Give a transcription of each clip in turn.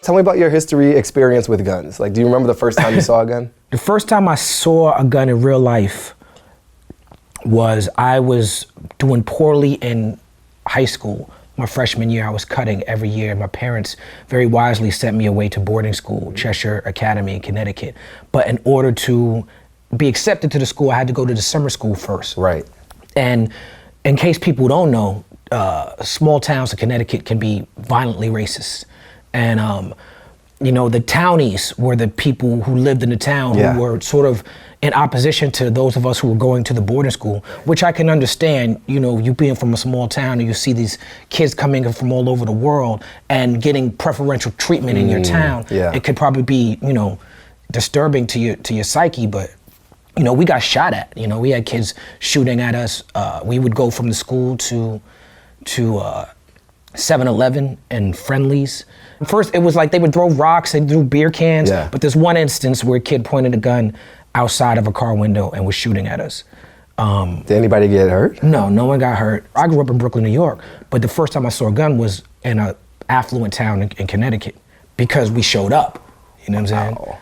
Tell me about your history experience with guns. Like, do you remember the first time you saw a gun? The first time I saw a gun in real life was I was doing poorly in high school. My freshman year, I was cutting every year. My parents very wisely sent me away to boarding school, Cheshire Academy in Connecticut. But in order to be accepted to the school, I had to go to the summer school first. Right. And in case people don't know, small towns in Connecticut can be violently racist. And, you know, the townies were the people who lived in the town who were sort of in opposition to those of us who were going to the boarding school, which I can understand. You know, you being from a small town and you see these kids coming in from all over the world and getting preferential treatment in your town. It could probably be, you know, disturbing to your psyche, but you know, we got shot at. You know, we had kids shooting at us. We would go from the school to 7-Eleven and Friendlies. First, it was like they would throw rocks, they threw beer cans, but there's one instance where a kid pointed a gun outside of a car window and was shooting at us. Did anybody get hurt? No, no one got hurt. I grew up in Brooklyn, New York, but the first time I saw a gun was in an affluent town in Connecticut because we showed up. You know what I'm saying?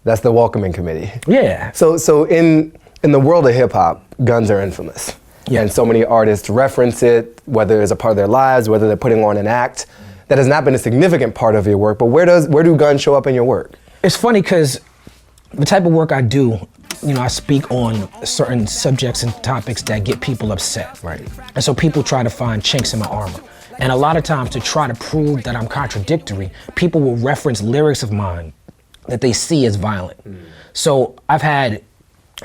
That's the welcoming committee. Yeah. So in the world of hip hop, guns are infamous. And so many artists reference it, whether it's a part of their lives, whether they're putting on an act. That has not been a significant part of your work, but where do guns show up in your work? It's funny because the type of work I do, you know, I speak on certain subjects and topics that get people upset. Right. And so people try to find chinks in my armor. And a lot of times to try to prove that I'm contradictory, people will reference lyrics of mine that they see as violent. So I've had,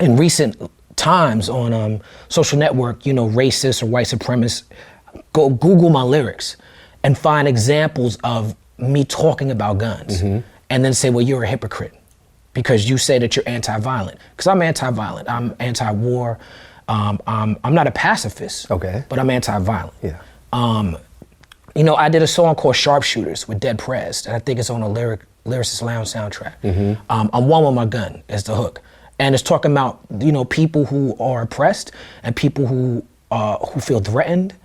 in recent times on social network, you know, racist or white supremacists, go Google my lyrics and find examples of me talking about guns and then say, well, you're a hypocrite because you say that you're anti-violent. Because I'm anti-violent, I'm anti-war, I'm not a pacifist, but I'm anti-violent. You know, I did a song called Sharpshooters with Dead Prez, and I think it's on a Lyricist Lounge soundtrack. I'm one with my gun is the hook. And it's talking about, you know, people who are oppressed and people who feel threatened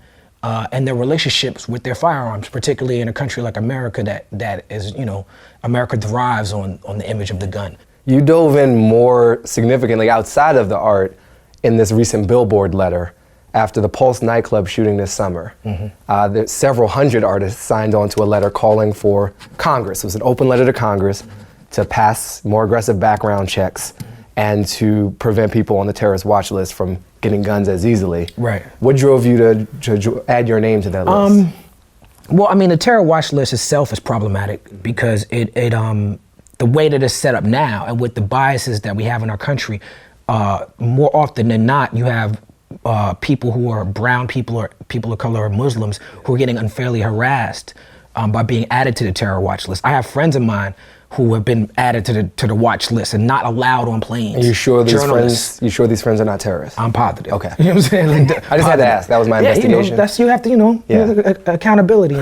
and their relationships with their firearms, particularly in a country like America that is, you know, America thrives on the image of the gun. You dove in more significantly outside of the art in this recent Billboard letter after the Pulse nightclub shooting this summer. There's several hundred artists signed on to a letter calling for Congress. It was an open letter to Congress to pass more aggressive background checks and to prevent people on the terrorist watch list from getting guns as easily. Right. What drove you to add your name to that list? Well, I mean, the terror watch list itself is problematic because it the way that it's set up now and with the biases that we have in our country, more often than not, you have people who are brown people or people of color or Muslims who are getting unfairly harassed by being added to the terror watch list. I have friends of mine who have been added to the watch list and not allowed on planes. And you sure these friends are not terrorists? I'm positive. Okay. You know what I'm saying? Like, I just had to ask. That was my investigation. You know, you have to, you know, accountability.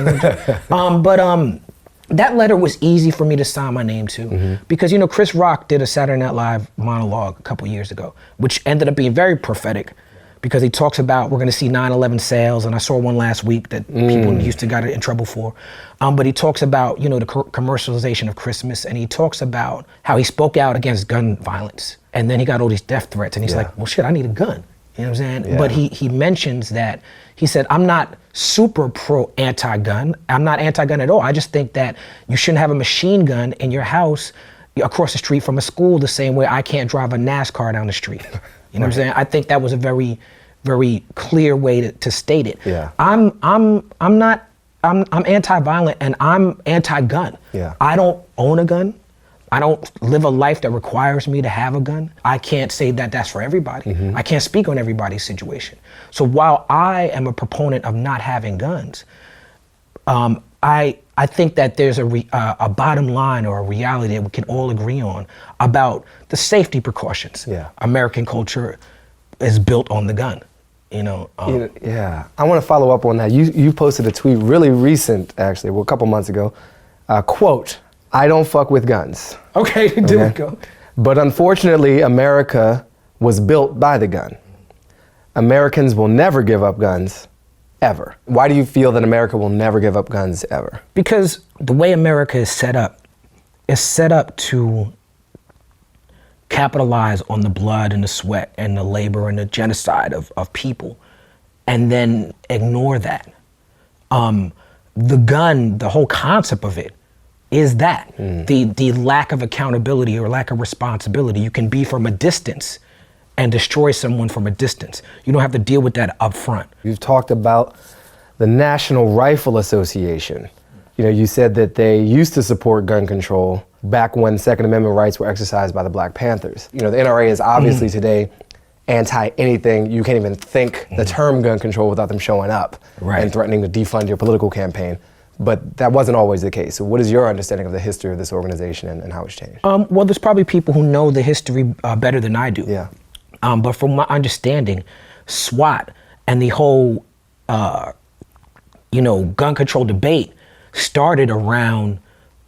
That letter was easy for me to sign my name to because, you know, Chris Rock did a Saturday Night Live monologue a couple years ago, which ended up being very prophetic because he talks about we're going to see 9/11 sales, and I saw one last week that people in Houston got in trouble for. But he talks about, you know, the commercialization of Christmas, and he talks about how he spoke out against gun violence, and then he got all these death threats, and he's like, well, shit, I need a gun. You know what I'm saying? But he mentions that, he said, I'm not super anti-gun. I'm not anti-gun at all. I just think that you shouldn't have a machine gun in your house across the street from a school the same way I can't drive a NASCAR down the street. You know what I'm saying? I think that was a very, very clear way to state it. I'm anti-violent and I'm anti-gun. I don't own a gun. I don't live a life that requires me to have a gun. I can't say that that's for everybody. I can't speak on everybody's situation. So while I am a proponent of not having guns, I think that there's a bottom line or a reality that we can all agree on about the safety precautions. American culture is built on the gun. You know. I want to follow up on that. You posted a tweet really recent, actually, a couple months ago. Quote, I don't fuck with guns. Okay, there we go. But unfortunately, America was built by the gun. Americans will never give up guns ever? Why do you feel that America will never give up guns ever? Because the way America is set up to capitalize on the blood and the sweat and the labor and the genocide of people, and then ignore that. The gun, the whole concept of it is that, the lack of accountability or lack of responsibility. You can be from a distance and destroy someone from a distance. You don't have to deal with that up front. You've talked about the National Rifle Association. You know, you said that they used to support gun control back when Second Amendment rights were exercised by the Black Panthers. You know, the NRA is obviously today anti-anything. You can't even think the term gun control without them showing up and threatening to defund your political campaign. But that wasn't always the case. So what is your understanding of the history of this organization and how it's changed? Well, there's probably people who know the history better than I do. Yeah. But from my understanding, SWAT and the whole, gun control debate started around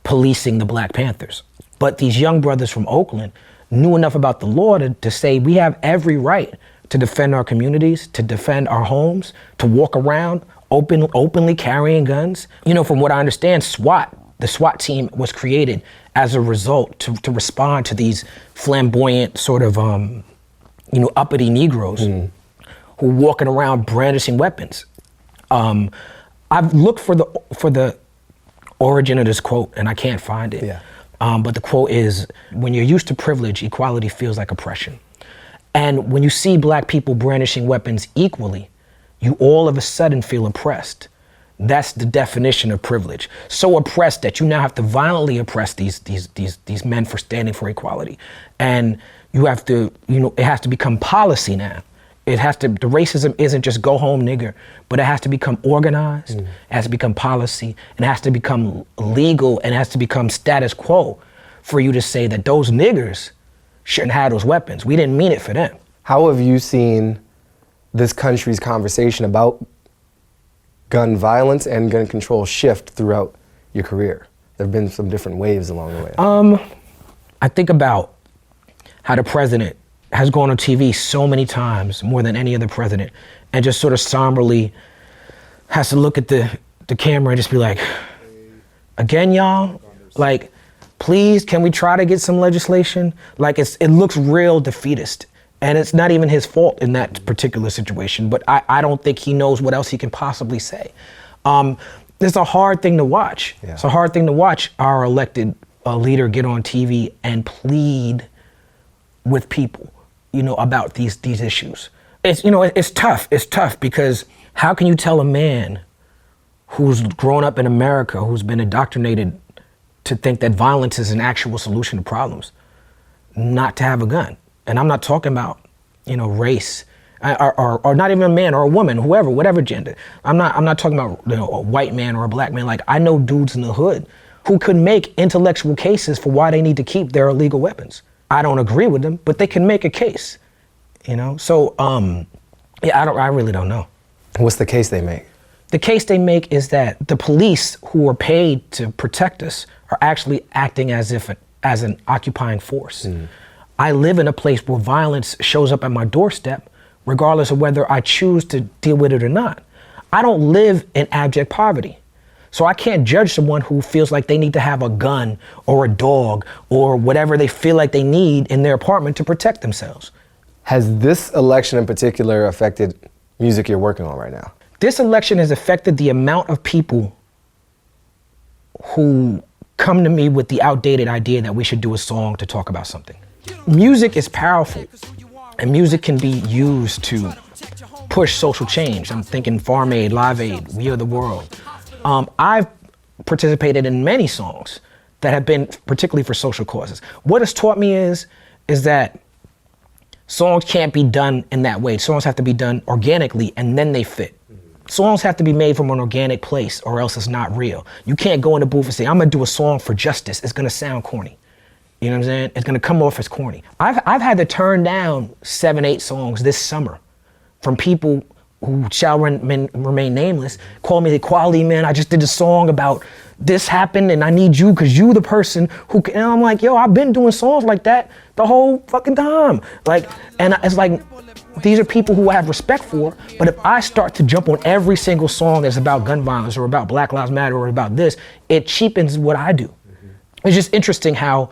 policing the Black Panthers. But these young brothers from Oakland knew enough about the law to say we have every right to defend our communities, to defend our homes, to walk around openly carrying guns. You know, from what I understand, the SWAT team was created as a result to respond to these flamboyant sort of, uppity Negroes who were walking around brandishing weapons. I've looked for the origin of this quote and I can't find it. Yeah. But the quote is, when you're used to privilege, equality feels like oppression. And when you see Black people brandishing weapons equally, you all of a sudden feel oppressed. That's the definition of privilege. So oppressed that you now have to violently oppress these men for standing for equality. And you have to, it has to become policy now. The racism isn't just go home nigger, but it has to become organized, it has to become policy, and it has to become legal, and it has to become status quo for you to say that those niggers shouldn't have those weapons. We didn't mean it for them. How have you seen this country's conversation about gun violence and gun control shift throughout your career? There have been some different waves along the way. I think about how the president has gone on TV so many times, more than any other president, and just sort of somberly has to look at the camera and just be like, again, y'all? Like, please, can we try to get some legislation? Like, it looks real defeatist. And it's not even his fault in that particular situation, but I don't think he knows what else he can possibly say. It's a hard thing to watch. Yeah. It's a hard thing to watch our elected leader get on TV and plead with people, about these issues. It's tough. It's tough because how can you tell a man who's grown up in America, who's been indoctrinated to think that violence is an actual solution to problems, not to have a gun? And I'm not talking about, race, or not even a man or a woman, whoever, whatever gender. I'm not talking about a white man or a Black man. Like, I know dudes in the hood who could make intellectual cases for why they need to keep their illegal weapons. I don't agree with them, but they can make a case, So, I really don't know. What's the case they make? The case they make is that the police who are paid to protect us are actually acting as an occupying force. I live in a place where violence shows up at my doorstep, regardless of whether I choose to deal with it or not. I don't live in abject poverty. So I can't judge someone who feels like they need to have a gun or a dog or whatever they feel like they need in their apartment to protect themselves. Has this election in particular affected music you're working on right now? This election has affected the amount of people who come to me with the outdated idea that we should do a song to talk about something. Music is powerful, and music can be used to push social change. I'm thinking Farm Aid, Live Aid, We Are the World. I've participated in many songs that have been particularly for social causes. What it's taught me is that songs can't be done in that way. Songs have to be done organically and then they fit. Songs have to be made from an organic place or else it's not real. You can't go in the booth and say, I'm gonna do a song for justice. It's gonna sound corny. You know what I'm saying? It's gonna come off as corny. I've had to turn down 7, 8 songs this summer from people who shall remain nameless, call me the quality man. I just did a song about this happened and I need you because you the person who can. And I'm like, yo, I've been doing songs like that the whole fucking time. Like, and it's like, these are people who I have respect for, but if I start to jump on every single song that's about gun violence or about Black Lives Matter or about this, it cheapens what I do. It's just interesting how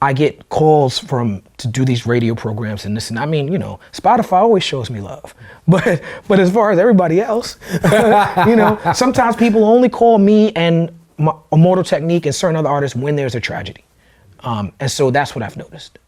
I get calls to do these radio programs and this, and I mean, you know, Spotify always shows me love, but as far as everybody else, you know, sometimes people only call me and Immortal Technique and certain other artists when there's a tragedy. And so that's what I've noticed.